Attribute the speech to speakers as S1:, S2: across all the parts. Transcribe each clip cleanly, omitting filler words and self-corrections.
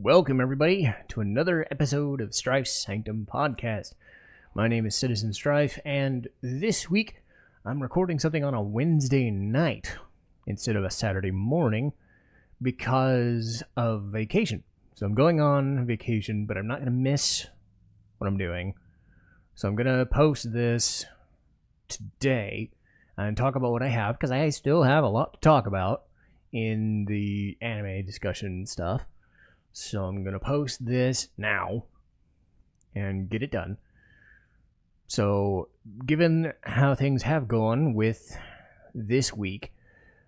S1: Welcome, everybody, to another episode of Strife's Sanctum podcast. My name is Citizen Strife, and this week I'm recording something on a Wednesday night instead of a Saturday morning because of vacation. So I'm going on vacation, but I'm not going to miss what I'm doing. So I'm going to post this today and talk about what I have, because I still have a lot to talk about in the anime discussion stuff. So I'm going to post this now and get it done. So, given how things have gone with this week,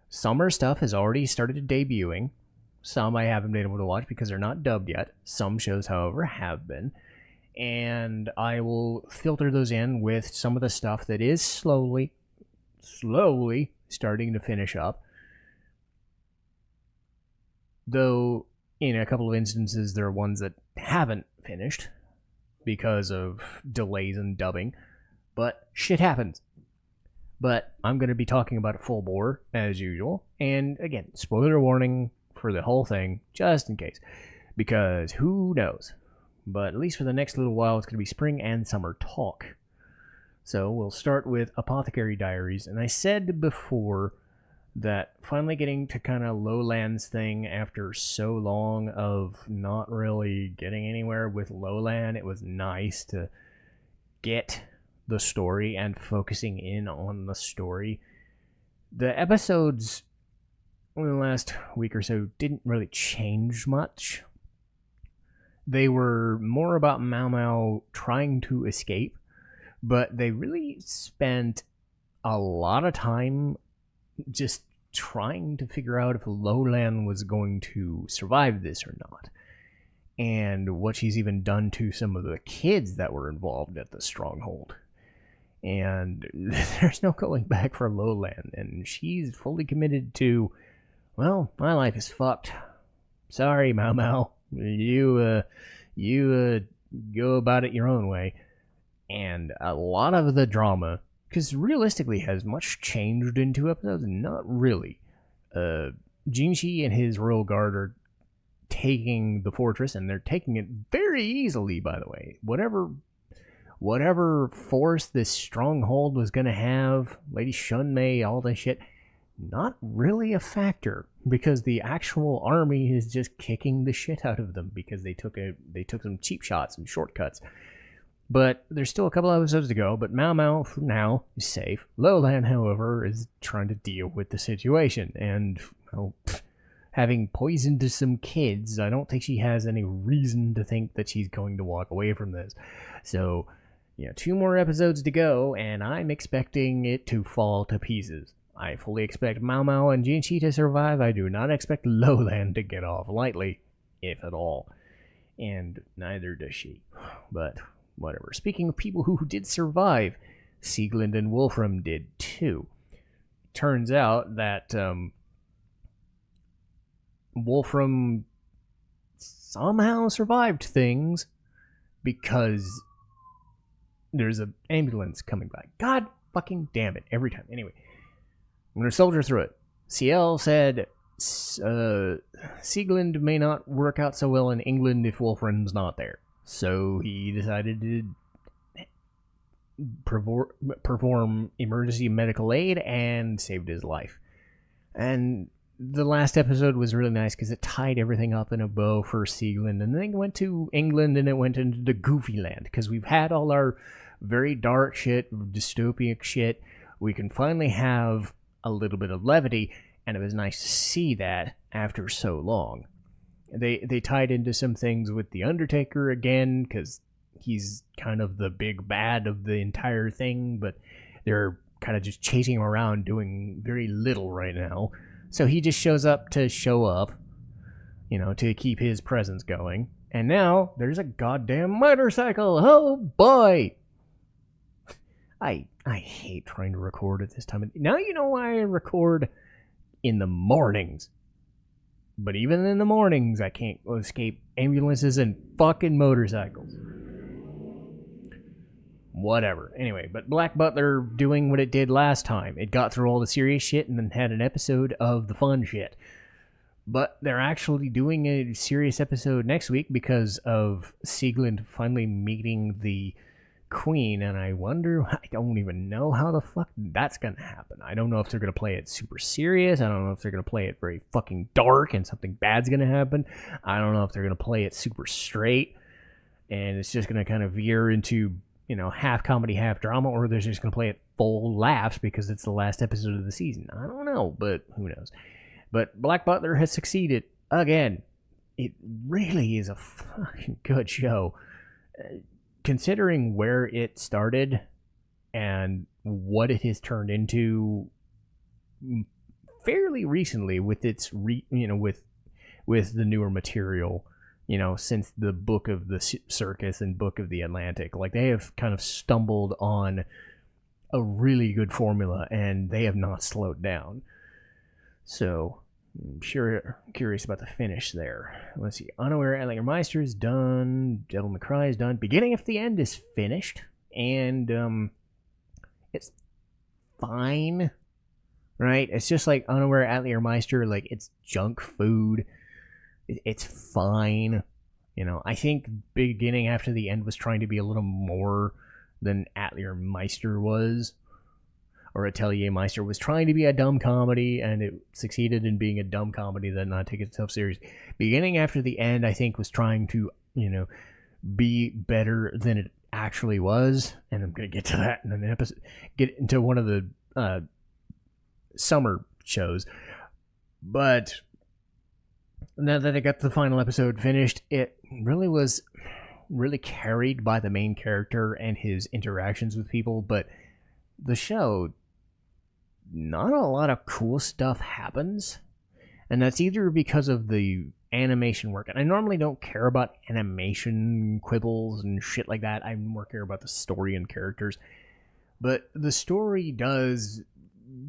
S1: summer stuff has already started debuting. Some I haven't been able to watch because they're not dubbed yet. Some shows, however, have been. And I will filter those in with some of the stuff that is slowly starting to finish up. Though, in a couple of instances, there are ones that haven't finished because of delays in dubbing. But shit happens. But I'm going to be talking about it full bore, as usual. And again, spoiler warning for the whole thing, just in case. Because who knows? But at least for the next little while, it's going to be spring and summer talk. So we'll start with Apothecary Diaries. And I said before that finally getting to kind of Lowland's thing after so long of not really getting anywhere with Lowland, it was nice to get the story and focusing in on the story. The episodes in the last week or so didn't really change much. They were more about Mau Mau trying to escape, but they really spent a lot of time just trying to figure out if Lowland was going to survive this or not, and what she's even done to some of the kids that were involved at the stronghold. And there's no going back for Lowland, and she's fully committed to, well, my life is fucked. Sorry, Mau Mau. You go about it your own way. And a lot of the drama, because realistically, has much changed in 2 episodes? Not really. Jinshi and his royal guard are taking the fortress, and they're taking it very easily, by the way. Whatever force this stronghold was going to have, Lady Shunmei, all that shit, not really a factor, because the actual army is just kicking the shit out of them because they took some cheap shots and shortcuts. But there's still a couple episodes to go, but Mau Mau, for now, is safe. Lowland, however, is trying to deal with the situation, and, well, having poisoned some kids, I don't think she has any reason to think that she's going to walk away from this. So, 2 more episodes to go, and I'm expecting it to fall to pieces. I fully expect Mau Mau and Jinshi to survive. I do not expect Lowland to get off lightly, if at all. And neither does she. But whatever. Speaking of people who did survive, Sieglinde and Wolfram did too. Turns out that Wolfram somehow survived things because there's an ambulance coming by. God fucking damn it, every time. Anyway, I'm going to soldier through it. CL said Sieglinde may not work out so well in England if Wolfram's not there. So he decided to perform emergency medical aid and saved his life. And the last episode was really nice because it tied everything up in a bow for Sieglinde. And then it went to England and it went into the goofy land, because we've had all our very dark shit, dystopic shit. We can finally have a little bit of levity, and it was nice to see that after so long. They tied into some things with the Undertaker again, because he's kind of the big bad of the entire thing, but they're kind of just chasing him around doing very little right now. So he just shows up to show up, to keep his presence going. And now there's a goddamn motorcycle. Oh boy! I hate trying to record at this time. Now you know why I record in the mornings. But even in the mornings, I can't escape ambulances and fucking motorcycles. Whatever. Anyway, but Black Butler doing what it did last time. It got through all the serious shit and then had an episode of the fun shit. But they're actually doing a serious episode next week because of Sieglund finally meeting the Queen, and I don't even know how the fuck that's gonna happen. I don't know if they're gonna play it super serious. I don't know if they're gonna play it very fucking dark and something bad's gonna happen. I don't know if they're gonna play it super straight and it's just gonna kind of veer into, half comedy, half drama, or they're just gonna play it full laughs because it's the last episode of the season. I don't know, but who knows. But Black Butler has succeeded again. It really is a fucking good show. Considering where it started and what it has turned into fairly recently with its with the newer material, since the Book of the Circus and Book of the Atlantic, like they have kind of stumbled on a really good formula and they have not slowed down. So I'm curious about the finish there. Let's see. Unaware Atelier Meister is done. Devil May Cry is done. Beginning of the End is finished. And it's fine. Right? It's just like Unaware Atelier Meister. Like, it's junk food. It's fine. I think Beginning After the End was trying to be a little more than Atelier Meister was. Or Atelier Meister was trying to be a dumb comedy, and it succeeded in being a dumb comedy that not take itself serious. Beginning After the End, I think, was trying to, be better than it actually was, and I'm going to get to that in an episode. Get into one of the summer shows. But now that I got the final episode finished, it really was carried by the main character and his interactions with people, but the show, not a lot of cool stuff happens, and that's either because of the animation work, and I normally don't care about animation quibbles and shit like that. I more care about the story and characters, but the story does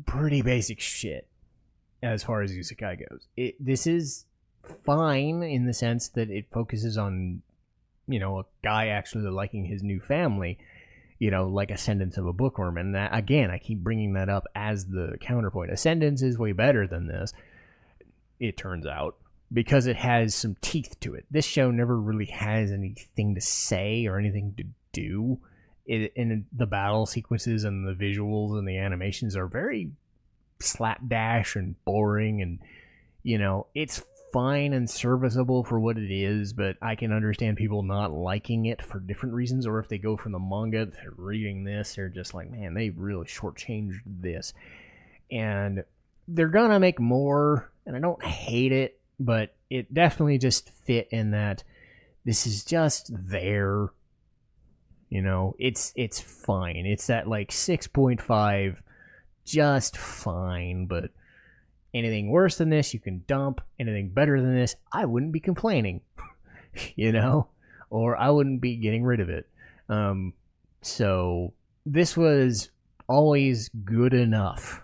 S1: pretty basic shit as far as isekai goes. This is fine in the sense that it focuses on, a guy actually liking his new family, like Ascendance of a Bookworm. And that, again, I keep bringing that up as the counterpoint. Ascendance is way better than this, it turns out, because it has some teeth to it. This show never really has anything to say or anything to do. In the battle sequences and the visuals and the animations are very slapdash and boring, and, it's fine and serviceable for what it is, but I can understand people not liking it for different reasons, or if they go from the manga to reading this, they're just like, man, they really shortchanged this. And they're gonna make more, and I don't hate it, but it definitely just fit in that this is just there. It's fine. It's that like 6.5, just fine, but anything worse than this, you can dump. Anything better than this, I wouldn't be complaining, or I wouldn't be getting rid of it. So this was always good enough.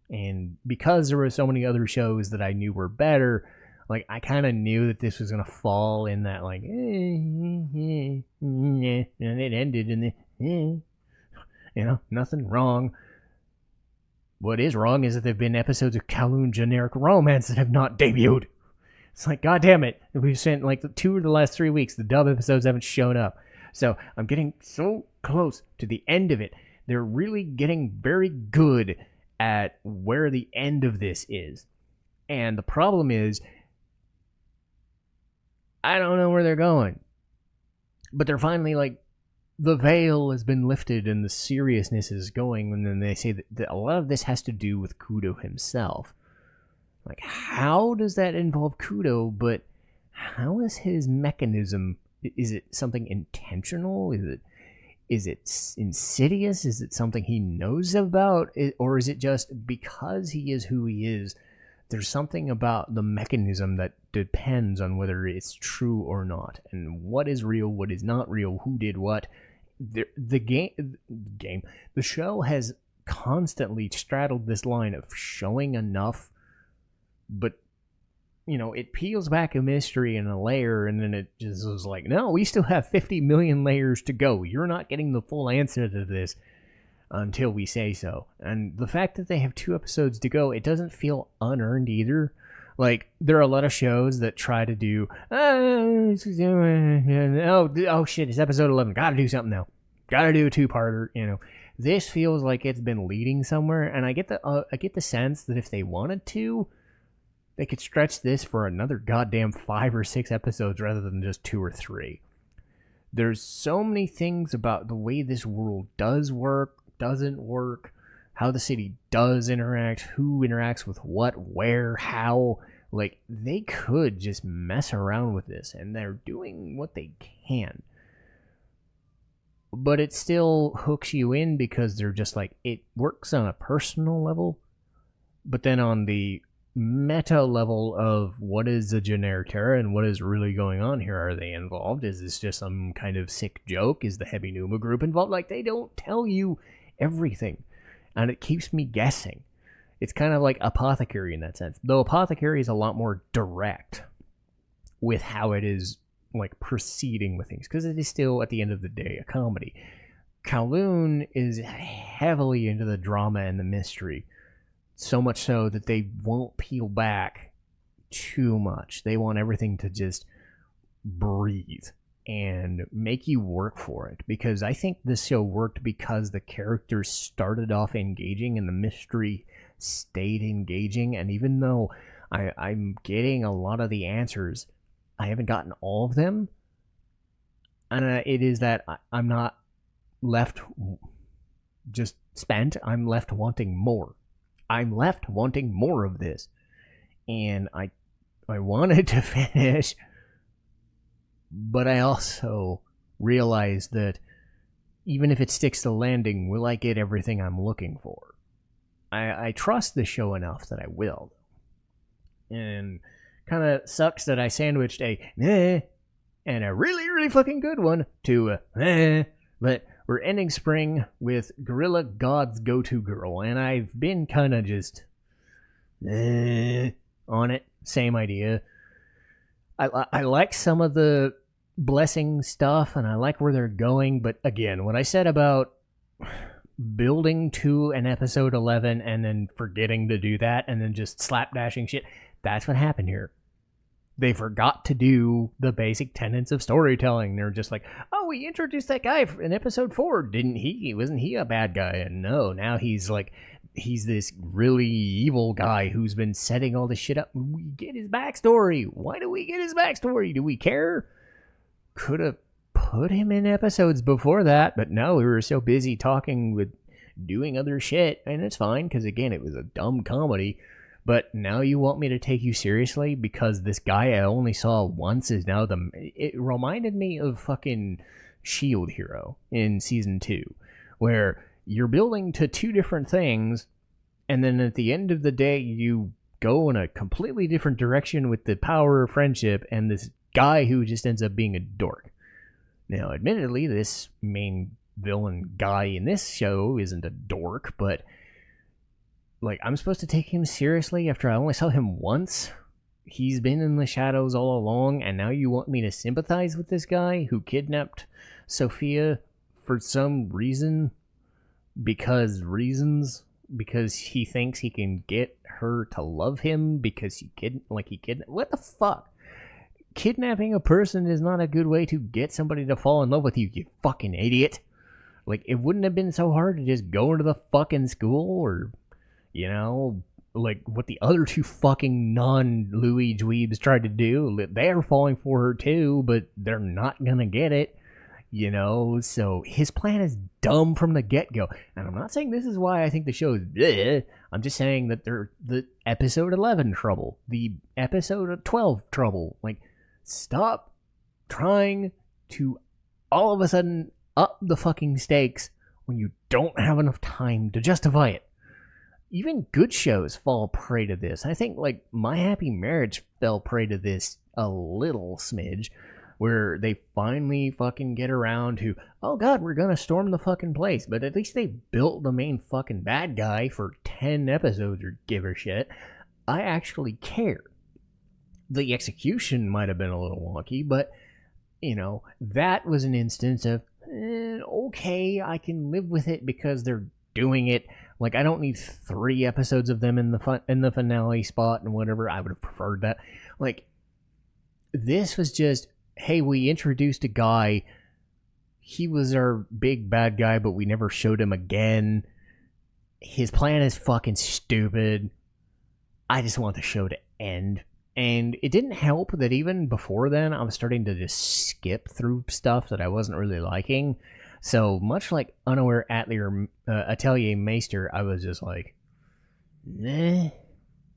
S1: And because there were so many other shows that I knew were better, like, I kind of knew that this was going to fall in that, like, and it ended in the, nothing wrong. What is wrong is that there have been episodes of Kowloon generic romance that have not debuted. It's like, God damn it. We've spent like 2 of the last 3 weeks. The dub episodes haven't shown up. So I'm getting so close to the end of it. They're really getting very good at where the end of this is. And the problem is, I don't know where they're going. But they're finally like, the veil has been lifted and the seriousness is going, and then they say that a lot of this has to do with Kudo himself. Like, how does that involve Kudo? But how is his mechanism? Is it something intentional? Is it insidious? Is it something he knows about? Or is it just because he is who he is, there's something about the mechanism that depends on whether it's true or not, and what is real, what is not real, who did what. The show has constantly straddled this line of showing enough, but it peels back a mystery and a layer, and then it just was like, no, we still have 50 million layers to go. You're not getting the full answer to this until we say so. And the fact that they have 2 episodes to go, it doesn't feel unearned either. Like, there are a lot of shows that try to do, oh shit, it's episode 11. Gotta do something now. Gotta do a two-parter, you know. This feels like it's been leading somewhere, and I get the sense that if they wanted to, they could stretch this for another goddamn 5 or 6 episodes rather than just 2 or 3. There's so many things about the way this world does work, doesn't work, how the city does interact, who interacts with what, where, how. Like, they could just mess around with this, and they're doing what they can. But it still hooks you in because they're just like, it works on a personal level, but then on the meta level of what is the Generterra and what is really going on here. Are they involved? Is this just some kind of sick joke? Is the Heavy Numa group involved? Like, they don't tell you everything, and it keeps me guessing. It's kind of like Apothecary in that sense, though Apothecary is a lot more direct with how it is like proceeding with things, because it is still at the end of the day a comedy. Kowloon is heavily into the drama and the mystery, so much so that they won't peel back too much. They want everything to just breathe and make you work for it, because I think this show worked because the characters started off engaging and the mystery stayed engaging. And even though I'm getting a lot of the answers, I haven't gotten all of them, and it is that I'm not left just spent. I'm left wanting more. I'm left wanting more of this, and I wanted to finish, but I also realized that even if it sticks to landing, will I get everything I'm looking for? I trust the show enough that I will, and kind of sucks that I sandwiched a meh and a really, really fucking good one to meh, but we're ending spring with Gorilla God's Go-To Girl, and I've been kind of just on it. Same idea. I like some of the blessing stuff, and I like where they're going, but again, what I said about building to an episode 11 and then forgetting to do that and then just slapdashing shit, that's what happened here. They forgot to do the basic tenets of storytelling. They're just like, oh, we introduced that guy in episode 4, didn't he? Wasn't he a bad guy? And no, now he's this really evil guy who's been setting all this shit up. We get his backstory. Why do we get his backstory? Do we care? Could have put him in episodes before that, but no, we were so busy talking with doing other shit, and it's fine, because again, it was a dumb comedy. But now you want me to take you seriously because this guy I only saw once is now it reminded me of fucking Shield Hero in season 2, where you're building to 2 different things, and then at the end of the day, you go in a completely different direction with the power of friendship and this guy who just ends up being a dork. Now, admittedly, this main villain guy in this show isn't a dork, but like, I'm supposed to take him seriously after I only saw him once? He's been in the shadows all along, and now you want me to sympathize with this guy who kidnapped Sophia for some reason? Because he thinks he can get her to love him because he kidnapped... What the fuck? Kidnapping a person is not a good way to get somebody to fall in love with you, you fucking idiot. Like, it wouldn't have been so hard to just go into the fucking school, or... You know, like what the other 2 fucking non-Louis dweebs tried to do. They're falling for her too, but they're not gonna get it. You know, so his plan is dumb from the get-go. And I'm not saying this is why I think the show is bleh. I'm just saying that they're the episode 11 trouble. The episode 12 trouble. Like, stop trying to all of a sudden up the fucking stakes when you don't have enough time to justify it. Even good shows fall prey to this. I think, like, My Happy Marriage fell prey to this a little smidge, where they finally fucking get around to, oh god, we're gonna storm the fucking place. But at least they built the main fucking bad guy for 10 episodes or give a shit. I actually care. The execution might have been a little wonky, but, you know, that was an instance of, okay, I can live with it because they're doing it Like, I don't need 3 episodes of them in the finale spot and whatever. I would have preferred that. Like, this was just, hey, we introduced a guy. He was our big bad guy, but we never showed him again. His plan is fucking stupid. I just want the show to end. And it didn't help that even before then, I was starting to just skip through stuff that I wasn't really liking. So much like Unaware Atelier Meister, I was just like, nah.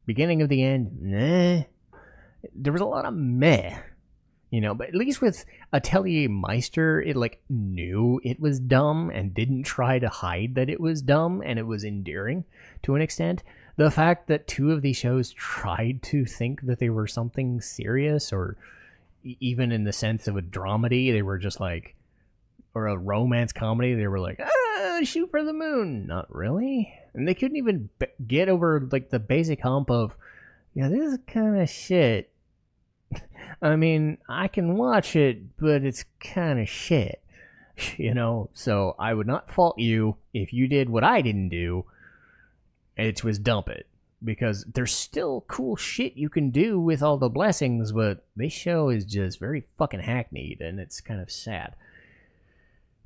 S1: Beginning of the end, nah. There was a lot of meh. But at least with Atelier Meister, it like knew it was dumb and didn't try to hide that it was dumb, and it was endearing to an extent. The fact that 2 of these shows tried to think that they were something serious, or even in the sense of a dramedy, they were just like, or a romance comedy, they were like, shoot for the moon. Not really. And they couldn't even get over like the basic hump of, yeah, this is kind of shit. I mean, I can watch it, but it's kind of shit, So I would not fault you if you did what I didn't do, which was dump it. Because there's still cool shit you can do with all the blessings, but this show is just very fucking hackneyed, and it's kind of sad.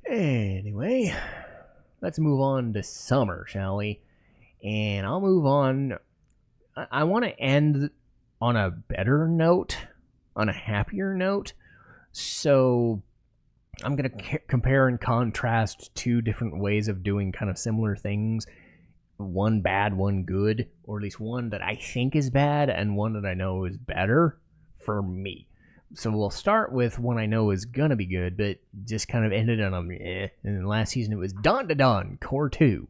S1: Anyway, let's move on to summer, shall we? And I'll move on. I want to end on a better note, on a happier note. So I'm going to compare and contrast 2 different ways of doing kind of similar things. One bad, one good, or at least one that I think is bad and one that I know is better for me. So we'll start with one I know is going to be good, but just kind of ended on a And then last season it was Dandadan Cour 2.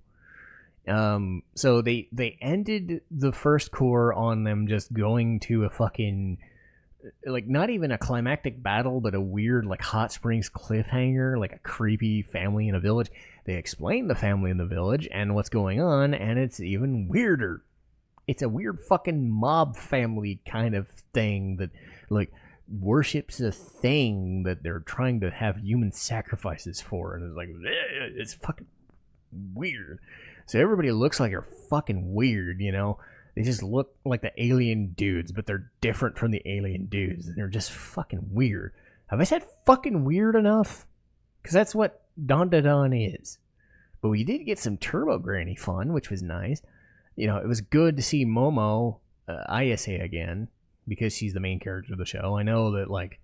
S1: So they ended the first cour on them just going to a fucking, like, not even a climactic battle, but a weird, like, hot springs cliffhanger, like a creepy family in a village. They explain the family in the village and what's going on, and it's even weirder. It's a weird fucking mob family kind of thing that, like, worships a thing that they're trying to have human sacrifices for, and it's like, it's fucking weird. So everybody looks like they're fucking weird, They just look like the alien dudes, but they're different from the alien dudes. And they're just fucking weird. Have I said fucking weird enough? Because that's what Dandadan is. But we did get some Turbo Granny fun, which was nice. It was good to see Momo, Ayase again, because she's the main character of the show. I know that, like,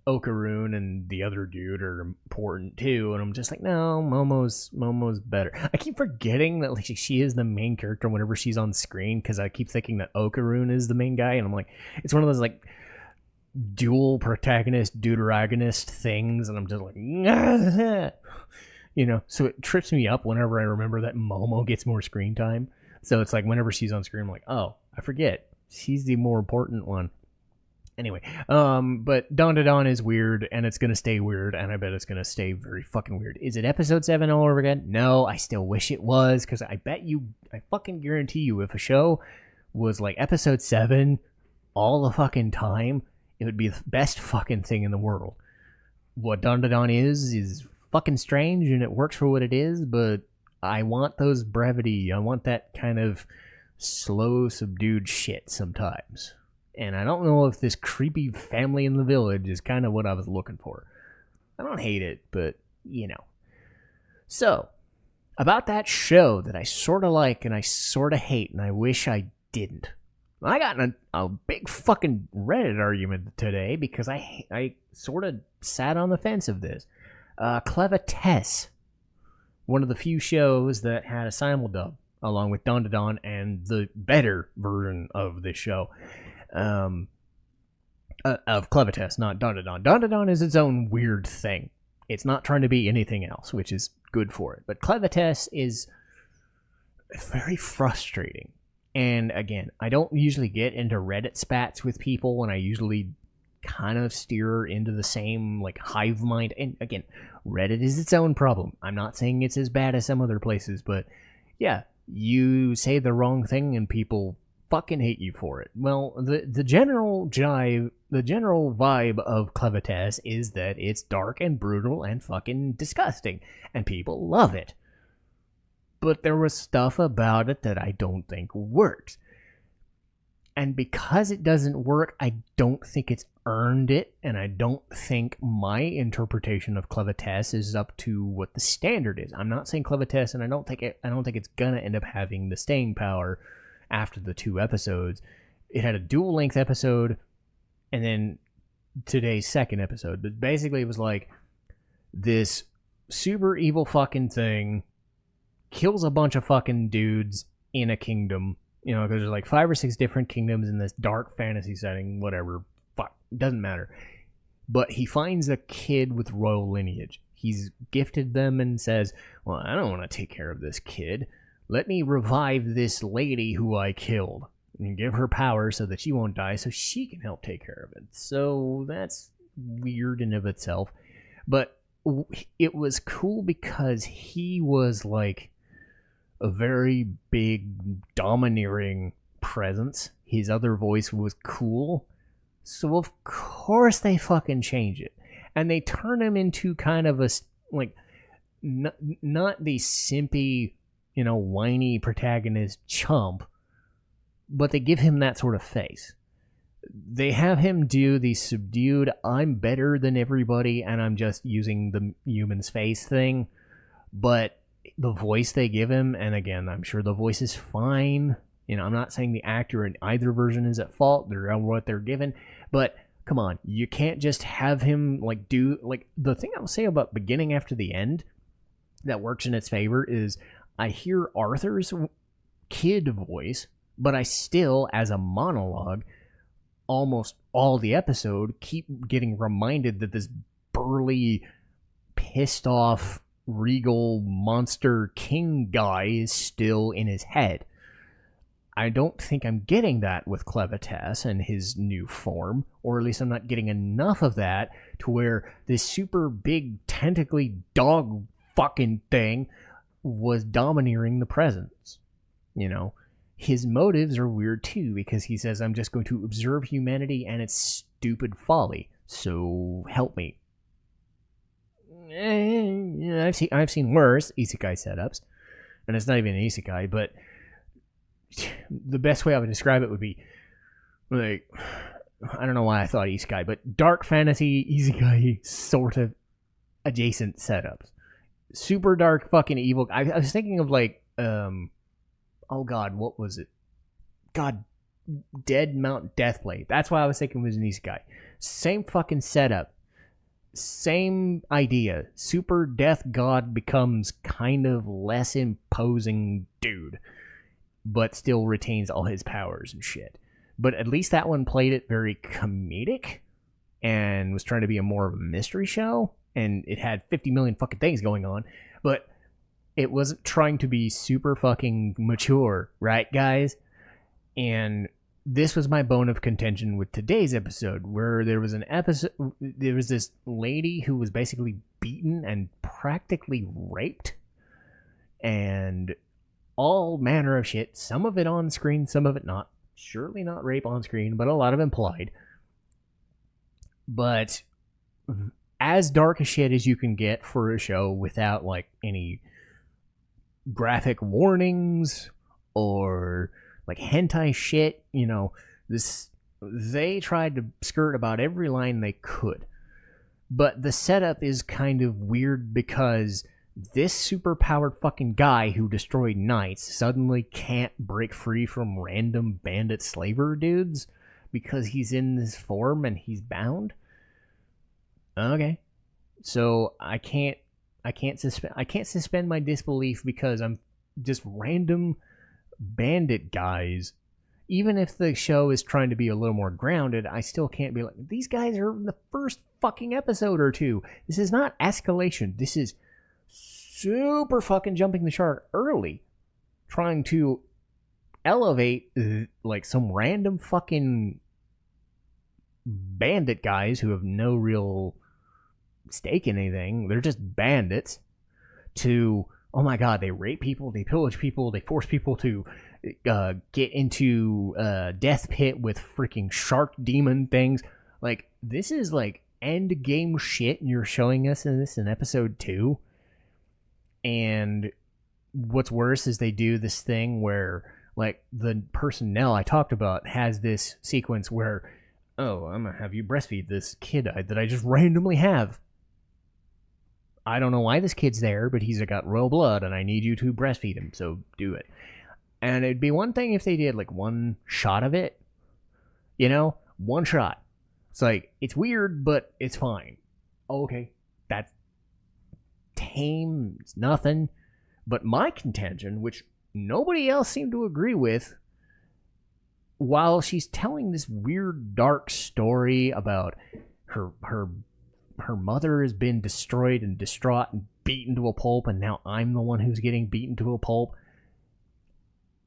S1: Kowloon and the other dude are important too, and I'm just like, no, Momo's better. I keep forgetting that, like, she is the main character whenever she's on screen, because I keep thinking that Kowloon is the main guy, and I'm like, it's one of those, like, dual protagonist deuteragonist things, and I'm just like, so it trips me up whenever I remember that Momo gets more screen time. So it's like whenever she's on screen, I'm like, oh, I forget she's the more important one. Anyway, but Dandadan is weird, and it's gonna stay weird, and I bet it's gonna stay very fucking weird. Is it episode 7 all over again? No, I still wish it was, because I fucking guarantee you, if a show was like episode 7 all the fucking time, it would be the best fucking thing in the world. What Dandadan is fucking strange, and it works for what it is, but I want those brevity. I want that kind of slow, subdued shit sometimes. And I don't know if this creepy family in the village is kind of what I was looking for. I don't hate it, but, So, about that show that I sort of like and I sort of hate and I wish I didn't. I got in a big fucking Reddit argument today because I sort of sat on the fence of this. Clevatess, one of the few shows that had a simuldub, along with Dandadan and the better version of this show. Of Clevatess, not Dandadan. Dandadan is its own weird thing. It's not trying to be anything else, which is good for it. But Clevatess is very frustrating. And again, I don't usually get into Reddit spats with people, and I usually kind of steer into the same, like, hive mind. And again, Reddit is its own problem. I'm not saying it's as bad as some other places, but yeah, you say the wrong thing and people fucking hate you for it. Well, the general vibe of Clevatess is that it's dark and brutal and fucking disgusting, and people love it. but there was stuff about it that I don't think works. And because it doesn't work, I don't think it's earned it, and I don't think my interpretation of Clevatess is up to what the standard is. I'm not saying Clevatess, and I don't think it's gonna end up having the staying power after the 2 episodes. It had a dual length episode, and then today's second episode. But basically, it was like this super evil fucking thing kills a bunch of fucking dudes in a kingdom. You know, because there's like 5 or 6 different kingdoms in this dark fantasy setting, whatever. Fuck, doesn't matter. But he finds a kid with royal lineage. He's gifted them and says, well, I don't want to take care of this kid. Let me revive this lady who I killed and give her power so that she won't die so she can help take care of it. So that's weird in of itself. But it was cool because he was like a very big, domineering presence. His other voice was cool. So of course they fucking change it. And they turn him into kind of a, like, not the simpy, you know, whiny protagonist chump, but they give him that sort of face. They have him do the subdued, I'm better than everybody, and I'm just using the human's face thing. But the voice they give him, and again, I'm sure the voice is fine. You know, I'm not saying the actor in either version is at fault. They're what they're given. But come on, you can't just have him like do like the thing I'll say about beginning after the end that works in its favor is I hear Arthur's kid voice, but I still, as a monologue, almost all the episode keep getting reminded that this burly, pissed off, regal monster king guy is still in his head. I don't think I'm getting that with Clevatess and his new form, or at least I'm not getting enough of that to where this super big tentacly dog fucking thing was domineering the presence. You know, his motives are weird too, because he says, I'm just going to observe humanity and its stupid folly, so help me. I've seen worse isekai setups, and it's not even an isekai, but the best way I would describe it would be like, I don't know why I thought isekai, but dark fantasy isekai sort of adjacent setups. Super dark fucking evil. I was thinking of like, oh god, what was it? God, Dead Mount Deathblade. That's why I was thinking it was an isekai. Same fucking setup. Same idea. Super death god becomes kind of less imposing dude, but still retains all his powers and shit. But at least that one played it very comedic and was trying to be a more of a mystery show, and it had 50 million fucking things going on, but it wasn't trying to be super fucking mature, right, guys? And this was my bone of contention with today's episode, where there was this lady who was basically beaten and practically raped, and all manner of shit, some of it on screen, some of it not. Surely not rape on screen, but a lot of implied. But as dark a shit as you can get for a show without like any graphic warnings or like hentai shit, you know, they tried to skirt about every line they could. But the setup is kind of weird because this super-powered fucking guy who destroyed knights suddenly can't break free from random bandit slaver dudes because he's in this form and he's bound. Okay, so I can't suspend my disbelief because I'm just random bandit guys. Even if the show is trying to be a little more grounded, I still can't be like, these guys are in the first fucking episode or two. This is not escalation. This is super fucking jumping the shark early, trying to elevate like some random fucking bandit guys who have no real stake in anything. They're just bandits. To, oh my god, they rape people, they pillage people, they force people to get into death pit with freaking shark demon things. Like, this is like end game shit, and you're showing us in this in episode 2. And what's worse is they do this thing where, like, the person Nell I talked about has this sequence where, oh, I'm gonna have you breastfeed this kid that I just randomly have. I don't know why this kid's there, but he's got royal blood, and I need you to breastfeed him, so do it. And it'd be one thing if they did, like, one shot of it. You know? One shot. It's like, it's weird, but it's fine. Okay. That's tame. It's nothing. But my contention, which nobody else seemed to agree with, while she's telling this weird, dark story about her mother has been destroyed and distraught and beaten to a pulp, and now I'm the one who's getting beaten to a pulp.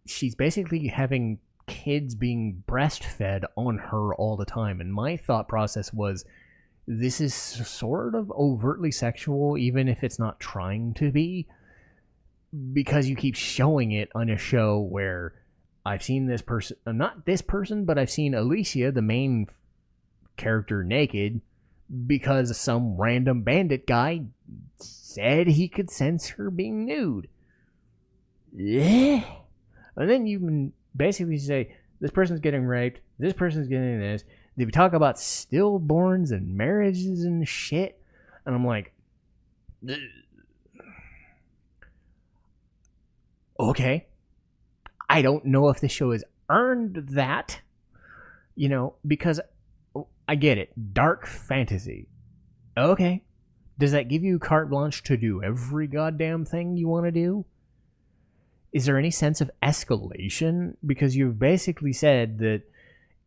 S1: She's basically having kids being breastfed on her all the time. And my thought process was, this is sort of overtly sexual, even if it's not trying to be, because you keep showing it on a show where I've seen this person, not this person, but I've seen Alicia, the main character, naked because some random bandit guy said he could sense her being nude. Yeah. And then you can basically say, this person's getting raped, this person's getting this. They talk about stillborns and marriages and shit. And I'm like, ugh. Okay. I don't know if the show has earned that, because I get it. Dark fantasy. Okay. Does that give you carte blanche to do every goddamn thing you want to do? Is there any sense of escalation? Because you've basically said that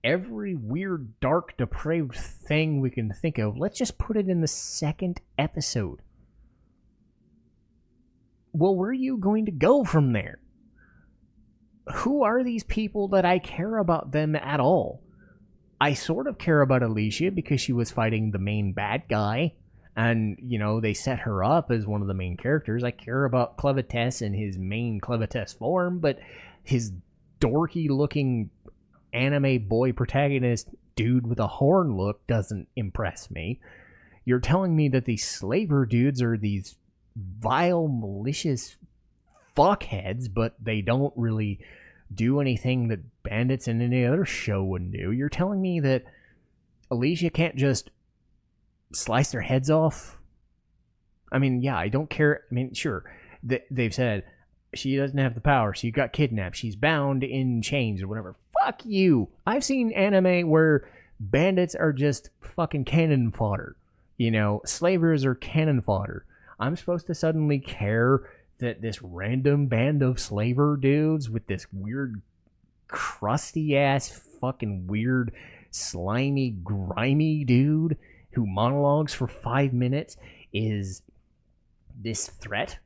S1: every weird, dark, depraved thing we can think of, let's just put it in the second episode. Well, where are you going to go from there? Who are these people that I care about them at all? I sort of care about Alicia because she was fighting the main bad guy. And, they set her up as one of the main characters. I care about Clevatess in his main Clevatess form, but his dorky-looking anime boy protagonist dude with a horn look doesn't impress me. You're telling me that these slaver dudes are these vile, malicious fuckheads, but they don't really do anything that bandits in any other show would do. You're telling me that Alicia can't just slice their heads off? I mean, yeah, I don't care. I mean, sure, they've said she doesn't have the power. She got kidnapped. She's bound in chains or whatever. Fuck you. I've seen anime where bandits are just fucking cannon fodder. Slavers are cannon fodder. I'm supposed to suddenly care that this random band of slaver dudes with this weird, crusty ass, fucking weird, slimy, grimy dude who monologues for 5 minutes is this threat?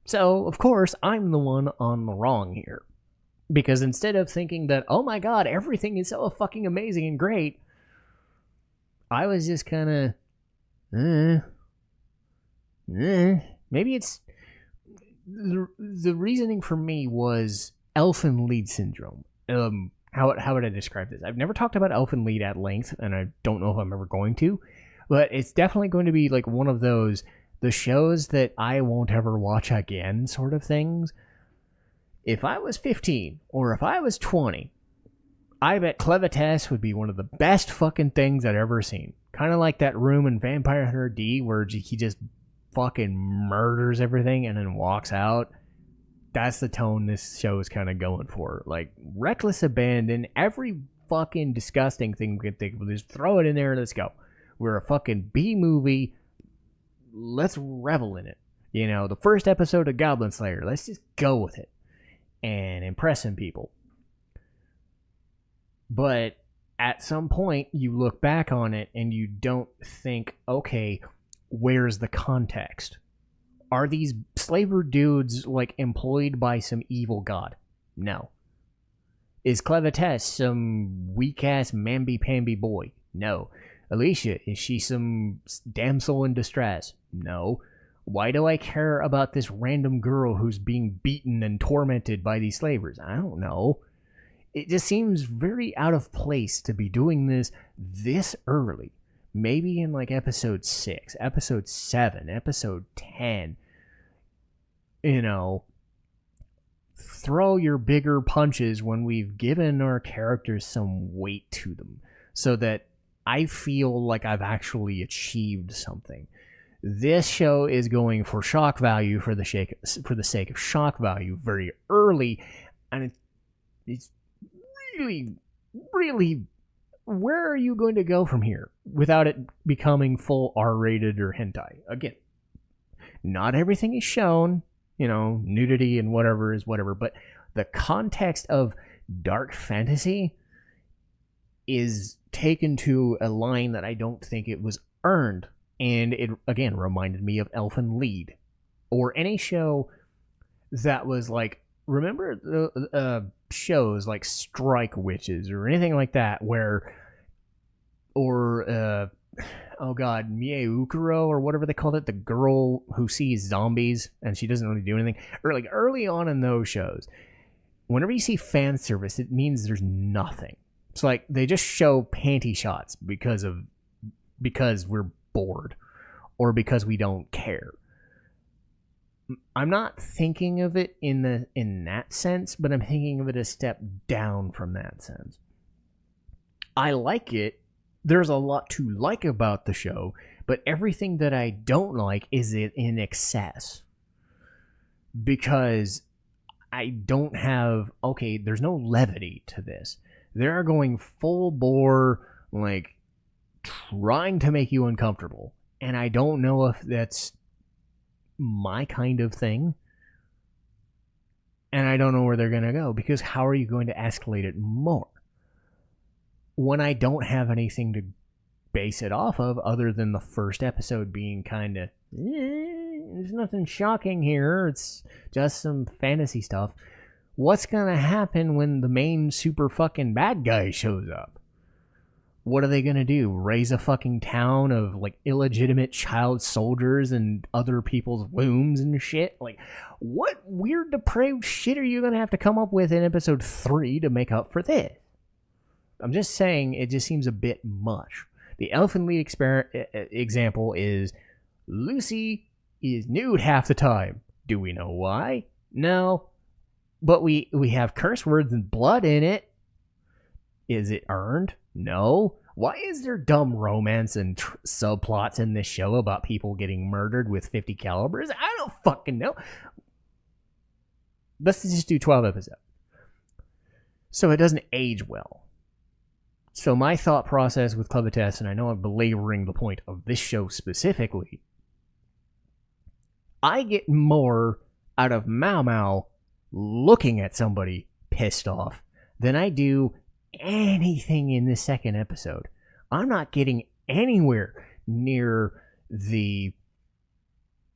S1: So, of course, I'm the one on the wrong here. Because instead of thinking that, oh my god, everything is so fucking amazing and great, I was just kind of, maybe it's... The reasoning for me was elfin lead syndrome. How would I describe this? I've never talked about elfin lead at length, and I don't know if I'm ever going to, but it's definitely going to be like one of those, the shows that I won't ever watch again sort of things. If I was 15, or if I was 20, I bet Clevatess would be one of the best fucking things I'd ever seen. Kind of like that room in Vampire Hunter D where he just fucking murders everything and then walks out. That's the tone this show is kind of going for. Like, reckless abandon. Every fucking disgusting thing we can think of, just throw it in there and let's go. We're a fucking B movie. Let's revel in it. The first episode of Goblin Slayer. Let's just go with it and impress some people. But at some point, you look back on it and you don't think, okay, where's the context? Are these slaver dudes, like, employed by some evil god? No. Is Clevatess some weak-ass mamby-pamby boy? No. Alicia, is she some damsel in distress? No. Why do I care about this random girl who's being beaten and tormented by these slavers? I don't know. It just seems very out of place to be doing this early. Maybe in like episode 6, episode 7, episode 10. throw your bigger punches when we've given our characters some weight to them so that I feel like I've actually achieved something. This show is going for shock value for the sake of shock value very early, and it's really, really, where are you going to go from here without it becoming full R-rated or hentai? Again, not everything is shown, nudity and whatever is whatever, but the context of dark fantasy is taken to a line that I don't think it was earned. And it, again, reminded me of Elfen Lied. Or any show that was like, remember the shows like Strike Witches or anything like that where, or, oh god, Mie Ukuro or whatever they called it, the girl who sees zombies and she doesn't really do anything. Or like early on in those shows, whenever you see fan service, it means there's nothing. It's like they just show panty shots because we're bored or because we don't care. I'm not thinking of it in that sense, but I'm thinking of it a step down from that sense. I like it. There's a lot to like about the show, but everything that I don't like is it in excess. Because I don't have, there's no levity to this. They're going full bore, like, trying to make you uncomfortable. And I don't know if that's my kind of thing. And I don't know where they're going to go, because how are you going to escalate it more? When I don't have anything to base it off of other than the first episode being kind of, there's nothing shocking here. It's just some fantasy stuff. What's going to happen when the main super fucking bad guy shows up? What are they going to do? Raise a fucking town of like illegitimate child soldiers and other people's wombs and shit? Like, what weird depraved shit are you going to have to come up with in episode 3 to make up for this? I'm just saying, it just seems a bit much. The Elfen Lied example is Lucy is nude half the time. Do we know why? No. But we have curse words and blood in it. Is it earned? No. Why is there dumb romance and subplots in this show about people getting murdered with 50 calibers? I don't fucking know. Let's just do 12 episodes. So it doesn't age well. So my thought process with Clevatess, and I know I'm belaboring the point of this show specifically, I get more out of Mau Mau looking at somebody pissed off than I do anything in this second episode. I'm not getting anywhere near the,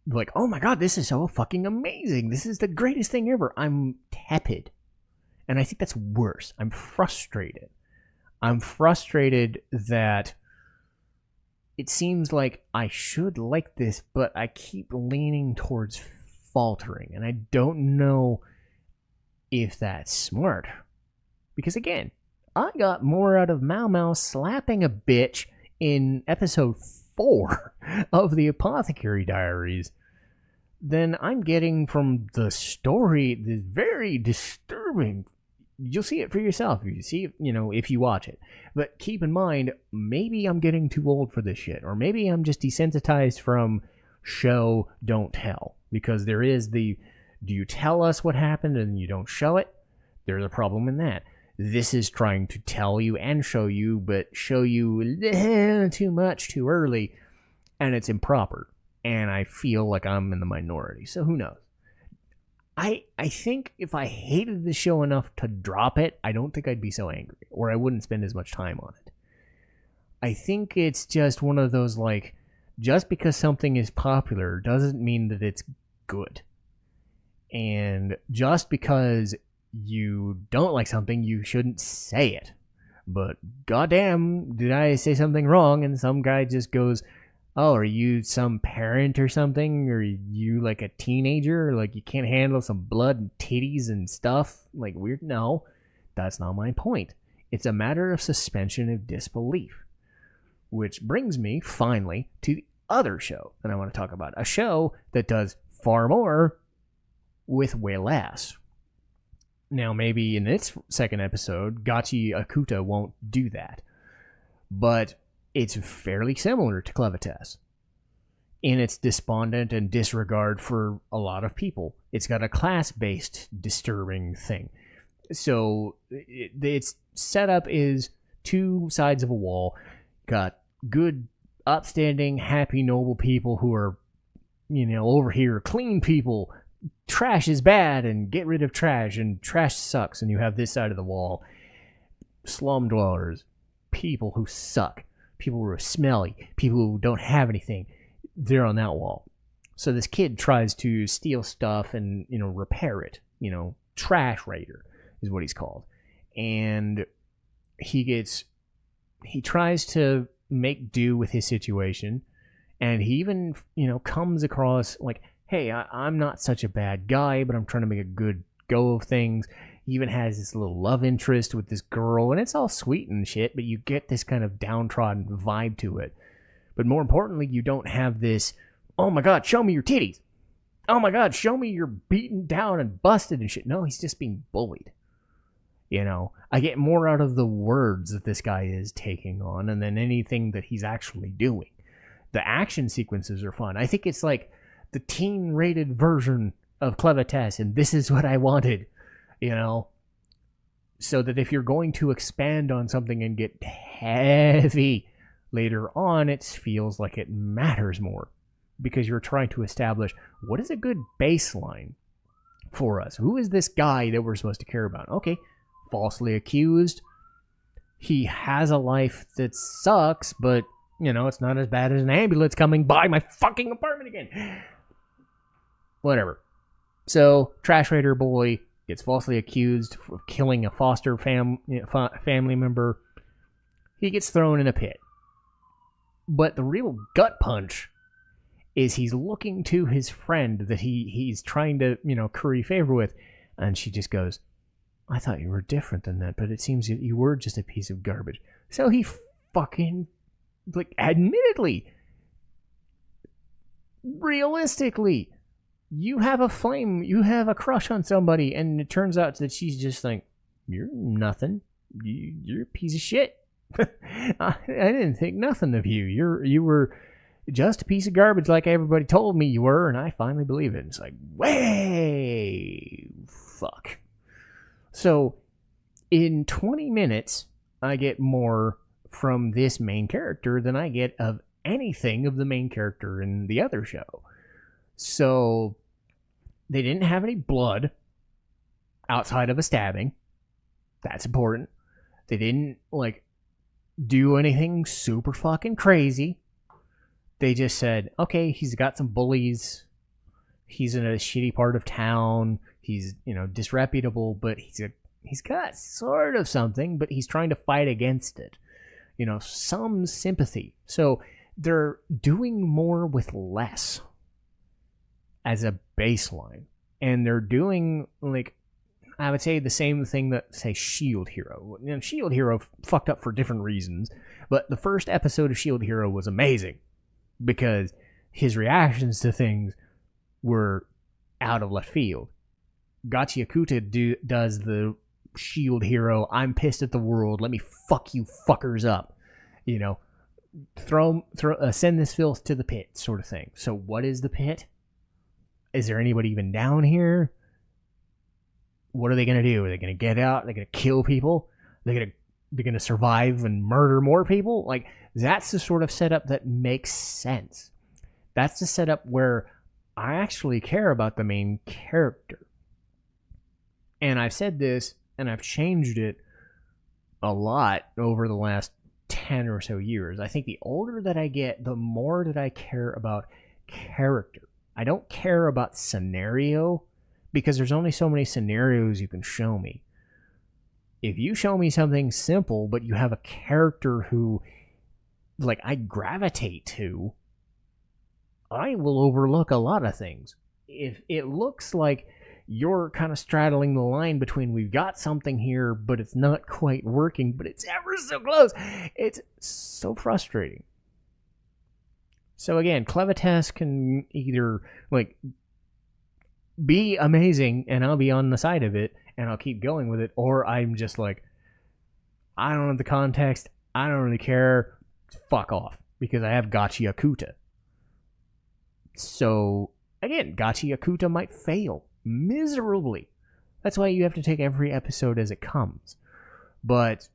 S1: like, oh my god, this is so fucking amazing. This is the greatest thing ever. I'm tepid. And I think that's worse. I'm frustrated. I'm frustrated that it seems like I should like this, but I keep leaning towards faltering. And I don't know if that's smart. Because again, I got more out of Mau Mau slapping a bitch in episode 4 of the Apothecary Diaries than I'm getting from the story. The very disturbing. You'll see it for yourself. You see it, if you watch it. But keep in mind, maybe I'm getting too old for this shit. Or maybe I'm just desensitized from show, don't tell. Because there is the, do you tell us what happened and you don't show it? There's a problem in that. This is trying to tell you and show you, but show you too much too early. And it's improper. And I feel like I'm in the minority. So who knows? I think if I hated the show enough to drop it, I don't think I'd be so angry, or I wouldn't spend as much time on it. I think it's just one of those, like, just because something is popular doesn't mean that it's good. And just because you don't like something, you shouldn't say it. But goddamn, did I say something wrong? And some guy just goes, oh, are you some parent or something? Or are you like a teenager? Like you can't handle some blood and titties and stuff? Like weird? No, that's not my point. It's a matter of suspension of disbelief. Which brings me, finally, to the other show that I want to talk about. A show that does far more with way less. Now, maybe in its second episode, Gachiakuta won't do that. But it's fairly similar to Clevatess in its despondent and disregard for a lot of people. It's got a class-based disturbing thing. So its setup is two sides of a wall. Got good, upstanding, happy, noble people who are, over here, clean people. Trash is bad and get rid of trash, and trash sucks. And you have this side of the wall, slum dwellers, people who suck, people who are smelly, people who don't have anything. They're on that wall. So this kid tries to steal stuff and, repair it. Trash raider is what he's called. And he tries to make do with his situation. And he even, comes across like, hey, I'm not such a bad guy, but I'm trying to make a good go of things. He even has this little love interest with this girl, and it's all sweet and shit, but you get this kind of downtrodden vibe to it. But more importantly, you don't have this, oh my god, show me your titties. Oh my god, show me you're beaten down and busted and shit. No, he's just being bullied. I get more out of the words that this guy is taking on and than anything that he's actually doing. The action sequences are fun. I think it's like the teen-rated version of Clevatess, and this is what I wanted, So that if you're going to expand on something and get heavy later on, it feels like it matters more because you're trying to establish what is a good baseline for us. Who is this guy that we're supposed to care about? Okay, falsely accused. He has a life that sucks, but, it's not as bad as an ambulance coming by my fucking apartment again. Whatever. So, Trash Raider boy gets falsely accused of killing a foster family member. He gets thrown in a pit. But the real gut punch is he's looking to his friend that he's trying to, curry favor with, and she just goes, I thought you were different than that, but it seems you were just a piece of garbage. So he fucking, admittedly, realistically, you have a flame, you have a crush on somebody, and it turns out that she's just like, you're nothing. You're a piece of shit. I didn't think nothing of you. You were just a piece of garbage like everybody told me you were, and I finally believe it. It's like, way fuck. So, in 20 minutes, I get more from this main character than I get of anything of the main character in the other show. So, they didn't have any blood outside of a stabbing. That's important. They didn't, do anything super fucking crazy. They just said, okay, he's got some bullies. He's in a shitty part of town. He's, disreputable, but he's got sort of something, but he's trying to fight against it. Some sympathy. So they're doing more with less as a baseline. And they're doing, I would say the same thing that, say, Shield Hero. Shield Hero fucked up for different reasons, but the first episode of Shield Hero was amazing because his reactions to things were out of left field. Gachiakuta does the Shield Hero, I'm pissed at the world, let me fuck you fuckers up. Send this filth to the pit sort of thing. So what is the pit? Is there anybody even down here? What are they going to do? Are they going to get out? Are they going to kill people? They're going to survive and murder more people? That's the sort of setup that makes sense. That's the setup where I actually care about the main character. And I've said this, and I've changed it a lot over the last 10 or so years. I think the older that I get, the more that I care about character. I don't care about scenario, because there's only so many scenarios you can show me. If you show me something simple, but you have a character who, I gravitate to, I will overlook a lot of things. If it looks like you're kind of straddling the line between we've got something here, but it's not quite working, but it's ever so close, it's so frustrating. So again, Clevatess can either, be amazing and I'll be on the side of it, and I'll keep going with it, or I'm just like, I don't have the context, I don't really care, fuck off, because I have Gachiakuta. So, again, Gachiakuta might fail miserably. That's why you have to take every episode as it comes. But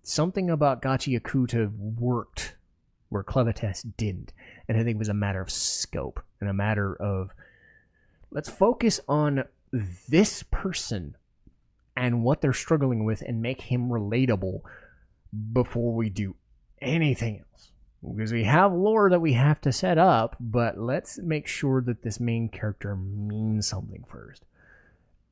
S1: something about Gachiakuta worked where Clevatess didn't. And I think it was a matter of scope and a matter of, let's focus on this person and what they're struggling with and make him relatable before we do anything else. Because we have lore that we have to set up, but let's make sure that this main character means something first.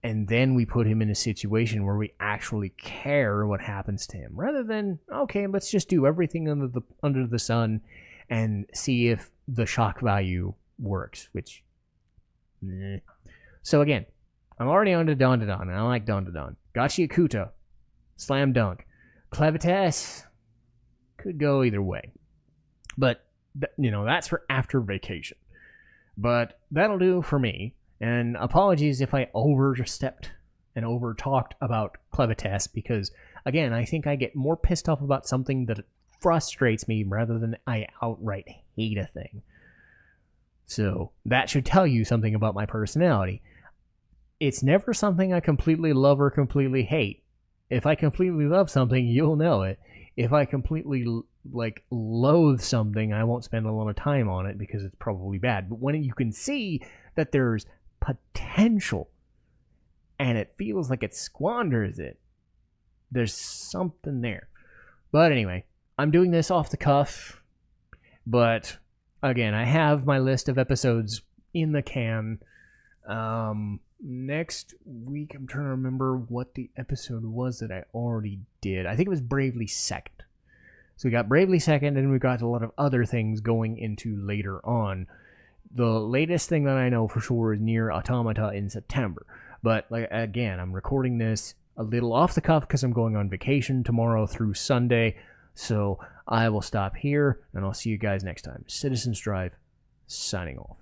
S1: And then we put him in a situation where we actually care what happens to him, rather than, okay, let's just do everything under the sun and see if the shock value works, which... So again, I'm already on to Dandadan, and I like Dandadan. Gachiakuta, slam dunk. Clevatess could go either way. But, that's for after vacation. But that'll do for me. And apologies if I overstepped and overtalked about Clevatess, because, again, I think I get more pissed off about something that frustrates me rather than I outright hate a thing. So that should tell you something about my personality. It's never something I completely love or completely hate. If I completely love something, you'll know it. If I completely loathe something, I won't spend a lot of time on it because it's probably bad. But when you can see that there's potential and it feels like it squanders it, there's something there. But anyway, I'm doing this off the cuff, but again, I have my list of episodes in the can. Next week, I'm trying to remember what the episode was that I already did. I think it was Bravely Second. So we got Bravely Second, and we got a lot of other things going into later on. The latest thing that I know for sure is Nier Automata in September. But again, I'm recording this a little off the cuff because I'm going on vacation tomorrow through Sunday. So I will stop here, and I'll see you guys next time. Citizen Strife, signing off.